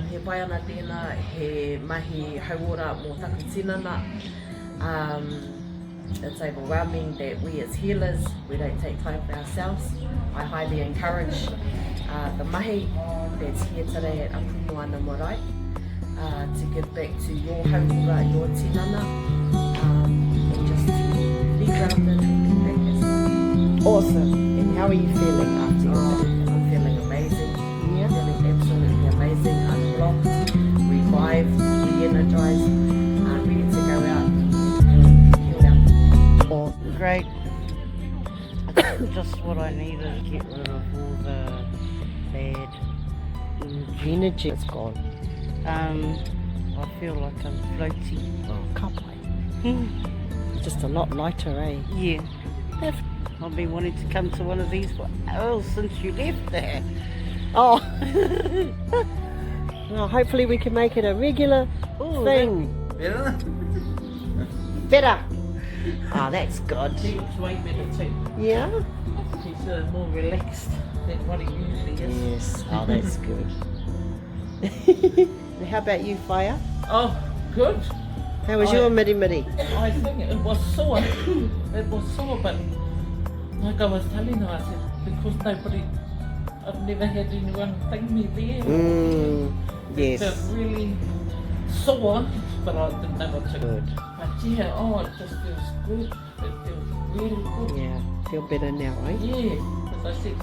He pai ana tēnā he mahi hauora mō taku tinana. It's overwhelming that we as healers, we don't take time for ourselves. I highly encourage the mahi that's here today at Apumoana Marae to give back to your hauora, your tinana, and just to be grounded and be back. Awesome. And how are you feeling after your visit? I'm feeling amazing. Yeah. Feeling absolutely amazing. Unblocked, revived, re-energized, ready to go out and heal out. Oh, great. Just what I needed to get rid of all the bad energy. It's gone. I feel like I'm floaty. Oh, kapai. Just a lot lighter, eh? Yeah. I've been wanting to come to one of these for hours since you left there. Oh. Well, hopefully we can make it a regular thing. Better? Better. Oh, that's good. He's way better too. Yeah? He's more relaxed than what he usually is. Yes. Oh, that's good. And how about you, Whaia? Oh, good. How was your mirimiri? I think it was sore. It was sore, but like I was telling her, I said, because I've never had anyone thank me there. Yes. It felt really sore, but I didn't know what to do. Good. But yeah, it just feels good. It feels really good. Yeah. Feel better now, eh? Yeah, because I said,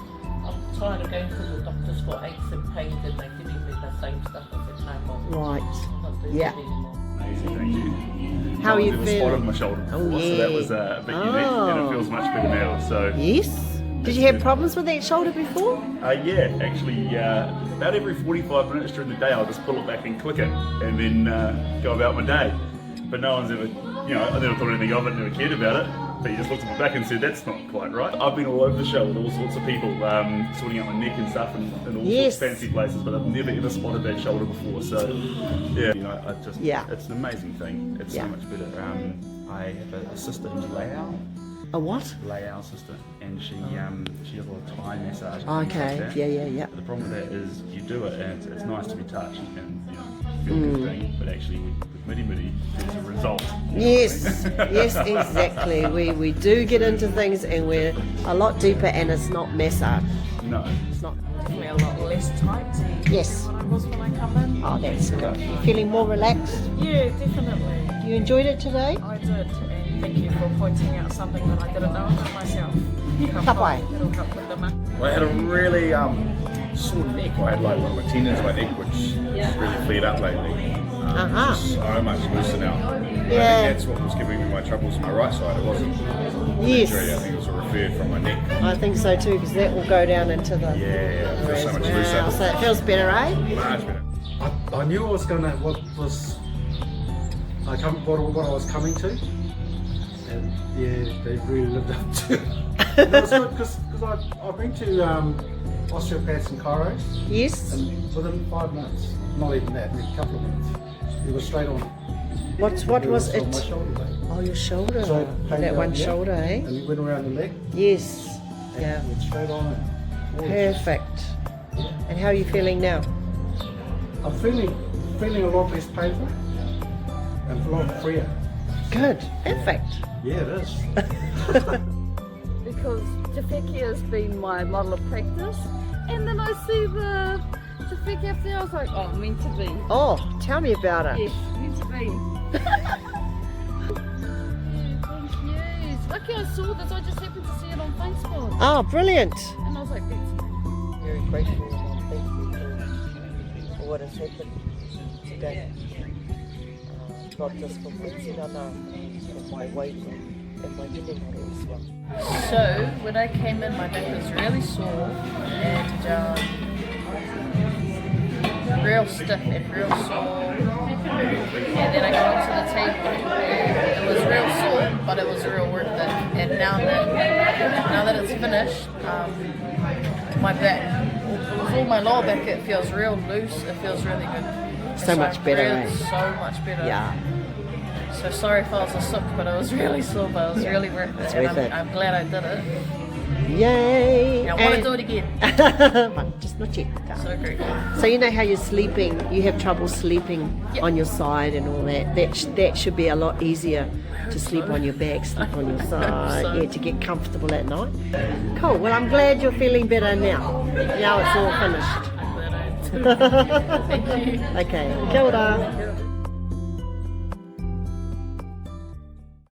I'm tired of going to the doctors for aches and pains and they're giving me the same stuff. I said, no more. Right. I'm not doing Yeah. it anymore. Amazing, thank you. How are you There was a feeling? spot on my shoulder before, Oh, so that yeah. was a bit unique, and it feels much better now. So Yes? Did you have problems with that shoulder before? yeah, actually, about every 45 minutes during the day, I'll just pull it back and click it, and then go about my day. But no one's ever, I never thought anything of it, never cared about it. But he just looked at my back and said, that's not quite right. I've been all over the show with all sorts of people, sorting out my neck and stuff, and all sorts of fancy places, but I've never ever spotted that shoulder before. So, yeah, it's an amazing thing. It's so much better. I have a sister who's Layao. A what? Layao sister, and she has a lot of Thai massage. And Okay, things like that. yeah. But the problem with that is you do it and it's nice to be touched and feel a good thing, but actually with Mirimiri there's a result. Yes, yes, exactly. We do get into things and we're a lot deeper and it's not massage. No. It's not. Definitely a lot less tight Yes. than I was when I come in. Oh, that's good. You feeling more relaxed? Yeah, definitely. You enjoyed it today? I did, and thank you for pointing out something that I didn't know about myself. Kapai. It'll help with the I had a really sore neck. I had like one of my tendons in my neck, which has really flared up lately. So much looser now. I think that's what was giving me my troubles on my right side. It wasn't Yes. injury. I think it was a refer from my neck. I think so too, because that will go down into the... Yeah, it feels so much Wow, looser. so it feels better, eh? Much better. I knew I was going to what I was coming to, and yeah, they really lived up to it. It was good because I've been to osteopaths and chiros, Yes. and within 5 minutes, not even that, in a couple of minutes, it was straight on. What was on my it? shoulder blade. Oh, your shoulder. So pain That down one here, shoulder, eh? And we went around the leg. Yes. And Yeah. went straight on it. Perfect. And how are you feeling now? I'm feeling a lot less painful and a lot freer. Good. Perfect. Yeah, it is. Because Te Wheke has been my model of practice, and then I see the Te Wheke up there, I was like, oh, meant to be. Oh, tell me about it. Yes, meant to be. Yeah, thank you. It's lucky I saw this, I just happened to see it on Facebook. Oh, brilliant. And I was like, that's Very grateful and thankful for what has happened today. Not just for Mirimiri, but my weight and my healing as well. So, when I came in, my back was really sore and real stiff and real sore. And then I got onto the table. It was real sore, but it was real worth it. And now that it's finished, my back, all my lower back, it feels real loose. It feels really good. So much better, eh? So much better. Yeah. So sorry if I was a sook, but I was really sore, but it was really worth it. It's And worth it. I'm glad I did it. Yay! I want to do it again. But just not yet. So great. So you know how you're sleeping, you have trouble sleeping Yep. on your side and all that. That should be a lot easier to sleep on your back, sleep on your side, so. yeah, to get comfortable at night. Cool. Well, I'm glad you're feeling better now. Now it's all finished. I'm glad I am too. Thank you. Okay. Kia ora.